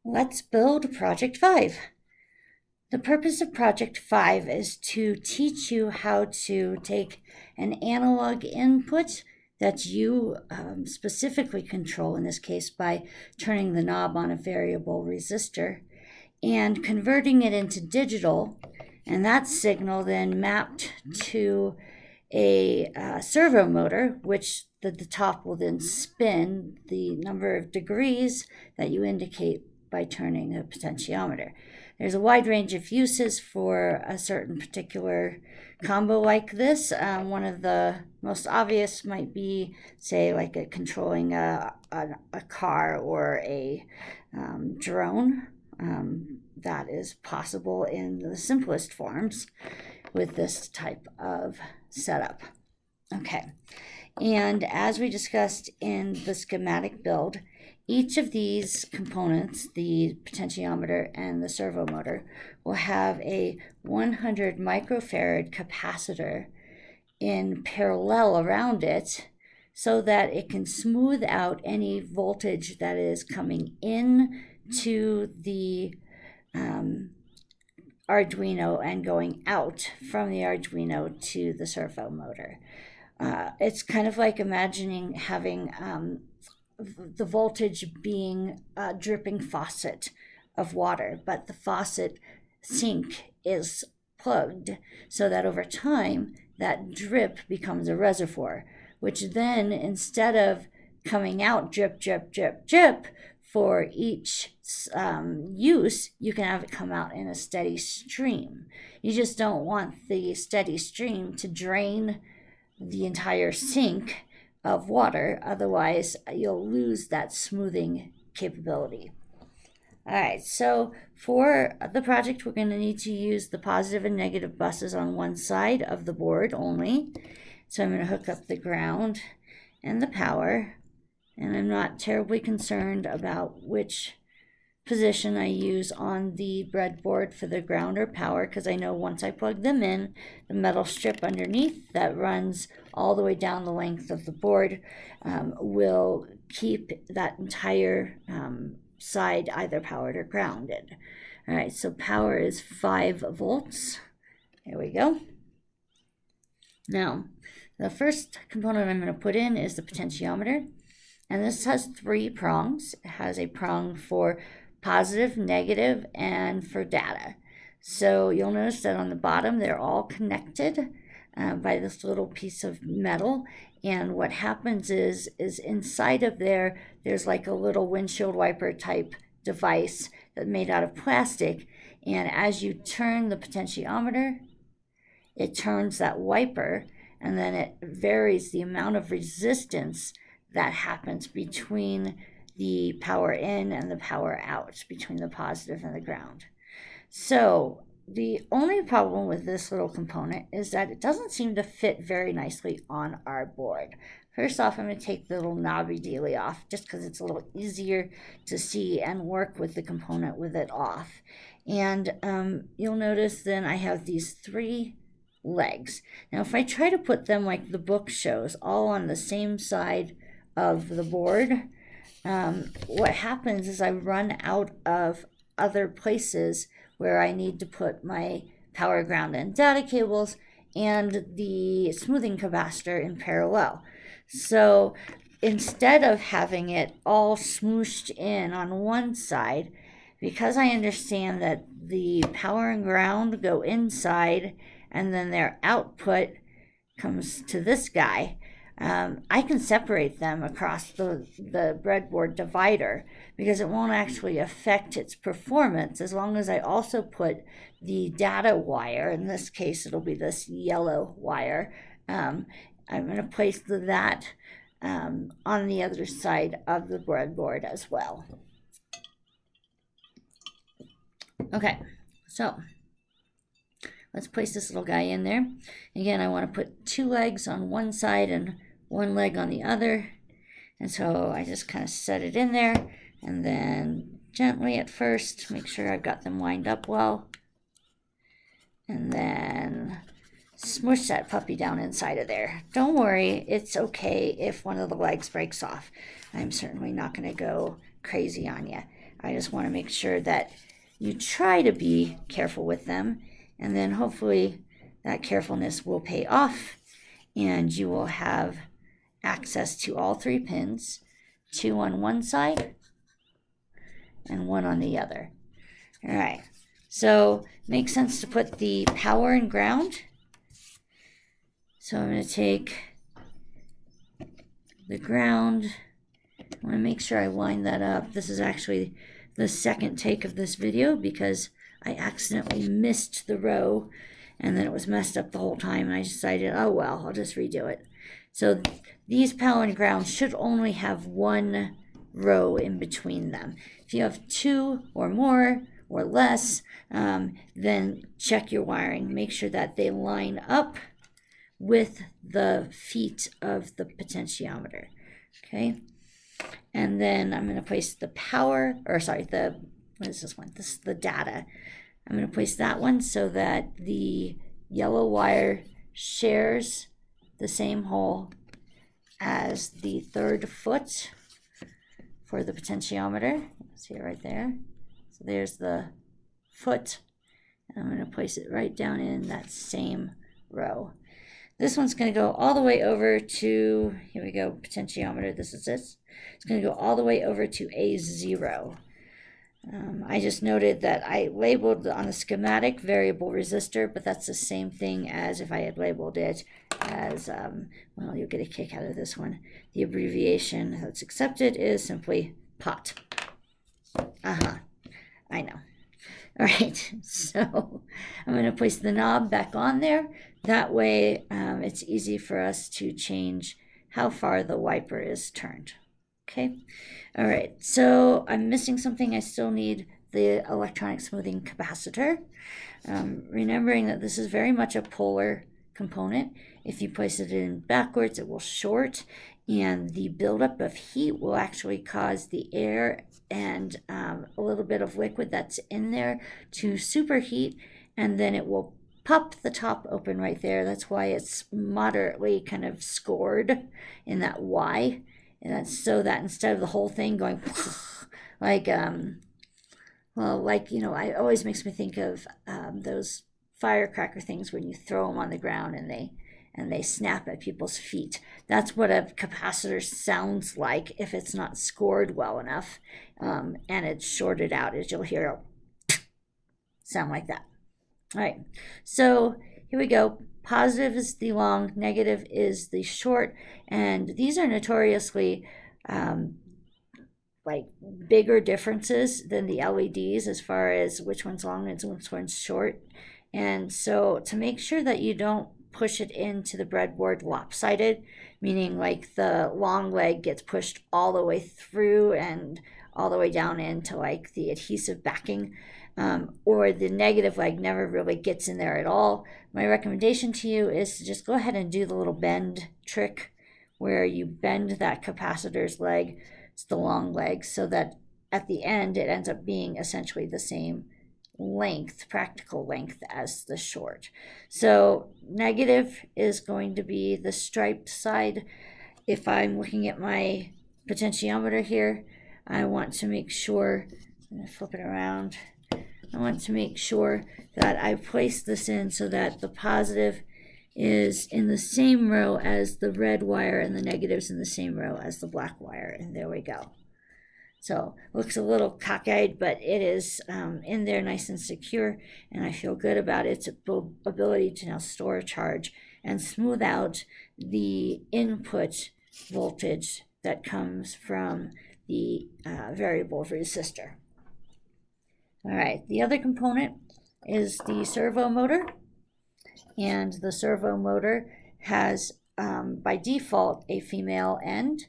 Let's build Project 5. The purpose of Project 5 is to teach you how to take an analog input that you specifically control, in this case by turning the knob on a variable resistor, and converting it into digital, and that signal then mapped to a servo motor, which the top will then spin the number of degrees that you indicate by turning a potentiometer. There's a wide range of uses for a certain particular combo like this. One of the most obvious might be, say, like controlling a car or a drone. That is possible in the simplest forms with this type of setup. Okay, and as we discussed in the schematic build, each of these components, the potentiometer and the servo motor, will have a 100 microfarad capacitor in parallel around it so that it can smooth out any voltage that is coming in to the Arduino and going out from the Arduino to the servo motor. It's kind of like imagining having the voltage being a dripping faucet of water, but the faucet sink is plugged so that over time that drip becomes a reservoir, which then instead of coming out drip, drip, drip, drip for each use, you can have it come out in a steady stream. You just don't want the steady stream to drain the entire sink of water, otherwise you'll lose that smoothing capability. All right, so for the project, we're going to need to use the positive and negative buses on one side of the board only. So I'm going to hook up the ground and the power, and I'm not terribly concerned about which position I use on the breadboard for the ground or power, because I know once I plug them in, the metal strip underneath that runs all the way down the length of the board will keep that entire side either powered or grounded. All right, so power is 5 volts. There we go. Now, the first component I'm going to put in is the potentiometer, and this has 3 prongs. It has a prong for positive, negative, and for data. So you'll notice that on the bottom they're all connected by this little piece of metal, and what happens is inside of there's like a little windshield wiper type device that's made out of plastic, and as you turn the potentiometer, it turns that wiper, and then it varies the amount of resistance that happens between the power in and the power out, between the positive and the ground. So the only problem with this little component is that it doesn't seem to fit very nicely on our board. First off, I'm going to take the little knobby dealy off just because it's a little easier to see and work with the component with it off. And you'll notice then I have these 3 legs. Now if I try to put them like the book shows, all on the same side of the board, what happens is I run out of other places where I need to put my power, ground, and data cables and the smoothing capacitor in parallel. So instead of having it all smooshed in on one side, because I understand that the power and ground go inside and then their output comes to this guy, I can separate them across the breadboard divider because it won't actually affect its performance as long as I also put the data wire, in this case it'll be this yellow wire, I'm going to place that on the other side of the breadboard as well. Okay, so let's place this little guy in there. Again, I want to put 2 legs on one side and 1 leg on the other. And so I just kind of set it in there and then gently at first make sure I've got them lined up well. And then smush that puppy down inside of there. Don't worry, it's okay if one of the legs breaks off. I'm certainly not going to go crazy on you. I just want to make sure that you try to be careful with them, and then hopefully that carefulness will pay off and you will have access to all 3 pins, 2 on one side and 1 on the other. All right, so makes sense to put the power and ground. So I'm going to take the ground. I want to make sure I line that up. This is actually the second take of this video because I accidentally missed the row and then it was messed up the whole time, and I decided, oh well, I'll just redo it. So these power and ground should only have 1 row in between them. If you have 2 or more or less, then check your wiring. Make sure that they line up with the feet of the potentiometer. Okay, and then I'm going to place the power, or sorry, what is this one? This is the data. I'm going to place that one so that the yellow wire shares the same hole as the 3rd foot for the potentiometer. See it right there. So there's the foot, and I'm going to place it right down in that same row. This one's going to go all the way over to, here we go, potentiometer, this is it. It's going to go all the way over to A0. I just noted that I labeled on the schematic variable resistor, but that's the same thing as if I had labeled it as, well, you'll get a kick out of this one. The abbreviation that's accepted is simply POT. I know. All right, so I'm going to place the knob back on there. That way it's easy for us to change how far the wiper is turned. Okay, all right, so I'm missing something. I still need the electronic smoothing capacitor. Remembering that this is very much a polar component. If you place it in backwards, it will short, and the buildup of heat will actually cause the air and a little bit of liquid that's in there to superheat, and then it will pop the top open right there. That's why it's moderately kind of scored in that Y. And that's so that instead of the whole thing going like, well, like, you know, it always makes me think of those firecracker things when you throw them on the ground and they snap at people's feet. That's what a capacitor sounds like if it's not scored well enough and it's shorted out, as you'll hear it sound like that. All right, so here we go. Positive is the long, negative is the short, and these are notoriously like bigger differences than the LEDs as far as which one's long and which one's short. And so to make sure that you don't push it into the breadboard lopsided, meaning like the long leg gets pushed all the way through and all the way down into like the adhesive backing, or the negative leg never really gets in there at all, my recommendation to you is to just go ahead and do the little bend trick where you bend that capacitor's leg, it's the long leg, so that at the end it ends up being essentially the same length, practical length, as the short. So negative is going to be the striped side. If I'm looking at my potentiometer here, I want to make sure, I'm going to flip it around, I want to make sure that I place this in so that the positive is in the same row as the red wire and the negatives in the same row as the black wire, and there we go. So looks a little cockeyed, but it is in there nice and secure, and I feel good about its ability to now store a charge and smooth out the input voltage that comes from the variable resistor. All right, the other component is the servo motor, and the servo motor has by default a female end,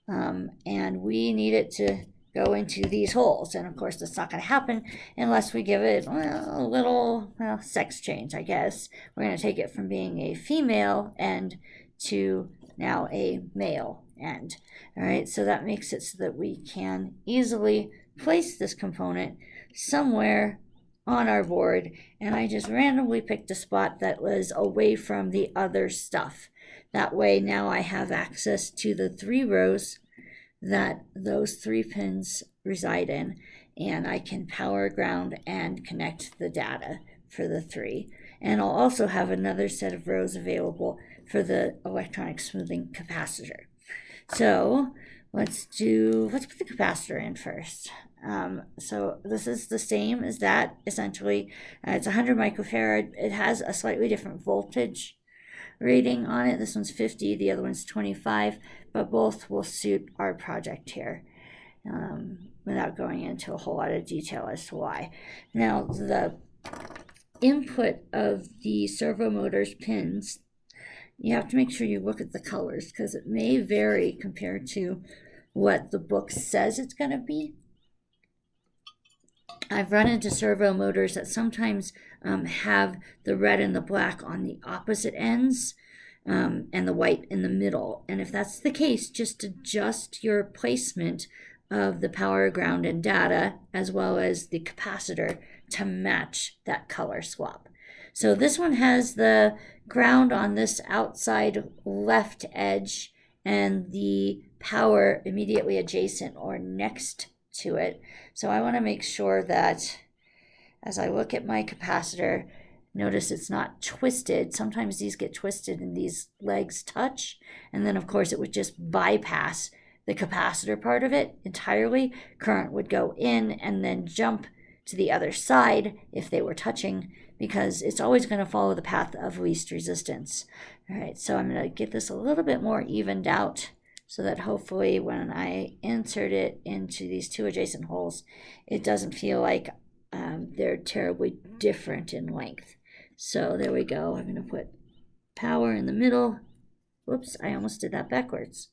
and we need it to go into these holes, and of course that's not going to happen unless we give it a little sex change, I guess. We're going to take it from being a female end to now a male end. All right, so that makes it so that we can easily place this component somewhere on our board, and I just randomly picked a spot that was away from the other stuff. That way now I have access to the 3 rows that those 3 pins reside in, and I can power, ground, and connect the data for the three. And I'll also have another set of rows available for the electronic smoothing capacitor. So let's put the capacitor in first. So this is the same as that, essentially. It's 100 microfarad. It has a slightly different voltage rating on it. This one's 50, the other one's 25, but both will suit our project here, without going into a whole lot of detail as to why. Now, the input of the servo motor's pins, you have to make sure you look at the colors, because it may vary compared to what the book says it's going to be. I've run into servo motors that sometimes have the red and the black on the opposite ends, and the white in the middle. And if that's the case, just adjust your placement of the power, ground, and data, as well as the capacitor, to match that color swap. So this one has the ground on this outside left edge and the power immediately adjacent or next to it. So I want to make sure that as I look at my capacitor, notice it's not twisted. Sometimes these get twisted and these legs touch, and then of course it would just bypass the capacitor part of it entirely. Current would go in and then jump to the other side if they were touching, because it's always going to follow the path of least resistance. All right, so I'm going to get this a little bit more evened out, so that hopefully when I insert it into these two adjacent holes, it doesn't feel like they're terribly different in length. So there we go. I'm going to put power in the middle. Whoops, I almost did that backwards.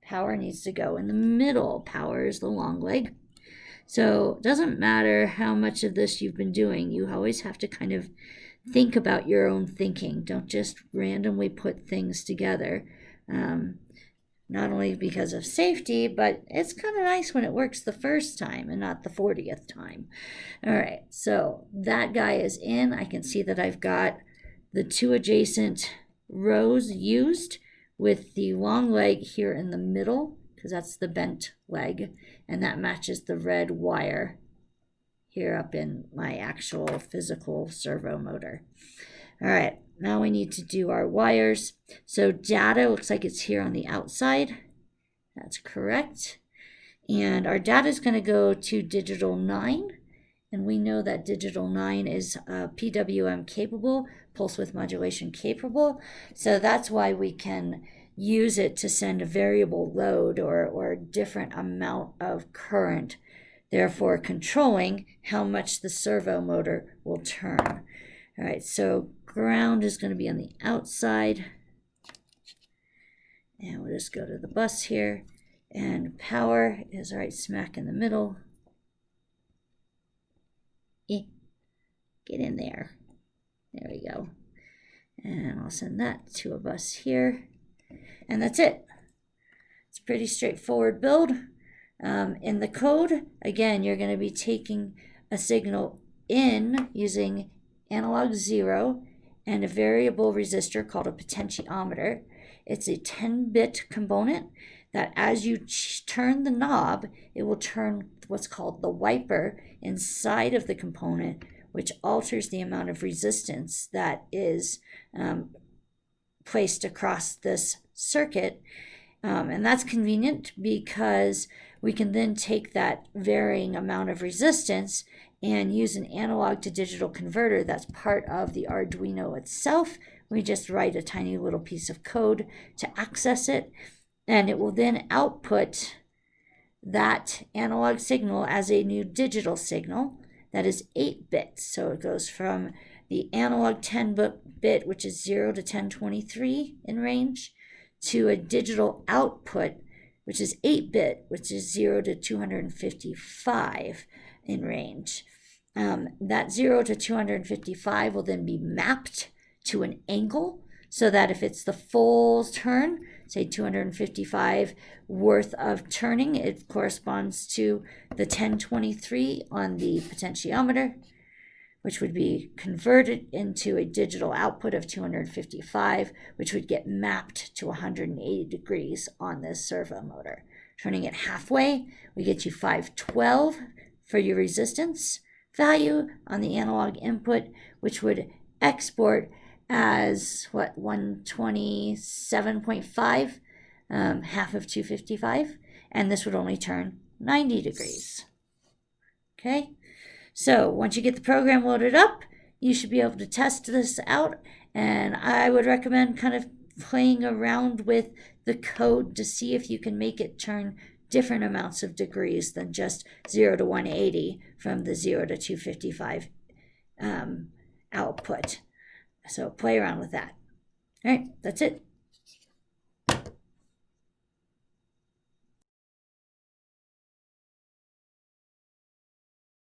Power needs to go in the middle. Power is the long leg. So it doesn't matter how much of this you've been doing. You always have to kind of think about your own thinking. Don't just randomly put things together. Not only because of safety, but it's kind of nice when it works the first time and not the 40th time. All right, so that guy is in. I can see that I've got the two adjacent rows used, with the long leg here in the middle, because that's the bent leg, and that matches the red wire here up in my actual physical servo motor. All right, now we need to do our wires. So data looks like it's here on the outside. That's correct. And our data is going to go to digital 9. And we know that digital 9 is PWM capable, pulse width modulation capable. So that's why we can use it to send a variable load or a different amount of current, therefore controlling how much the servo motor will turn. All right, so ground is going to be on the outside. And we'll just go to the bus here. And power is right smack in the middle. Get in there. There we go. And I'll send that to a bus here. And that's it. It's a pretty straightforward build. In the code, again, you're going to be taking a signal in using analog 0 and a variable resistor called a potentiometer. It's a 10-bit component that as you turn the knob, it will turn what's called the wiper inside of the component, which alters the amount of resistance that is placed across this circuit. And that's convenient because we can then take that varying amount of resistance and use an analog to digital converter that's part of the Arduino itself. We just write a tiny little piece of code to access it, and it will then output that analog signal as a new digital signal that is 8 bits. So it goes from the analog 10-bit, which is 0 to 1023 in range, to a digital output, which is 8-bit, which is 0 to 255 in range. That 0 to 255 will then be mapped to an angle, so that if it's the full turn, say 255 worth of turning, it corresponds to the 1023 on the potentiometer, which would be converted into a digital output of 255, which would get mapped to 180 degrees on this servo motor. Turning it halfway, we get you 512 for your resistance value on the analog input, which would export as what, 127.5, half of 255, and this would only turn 90 degrees. Okay, so once you get the program loaded up, you should be able to test this out, and I would recommend kind of playing around with the code to see if you can make it turn different amounts of degrees than just 0 to 180 from the 0 to 255 output. So play around with that. All right, that's it.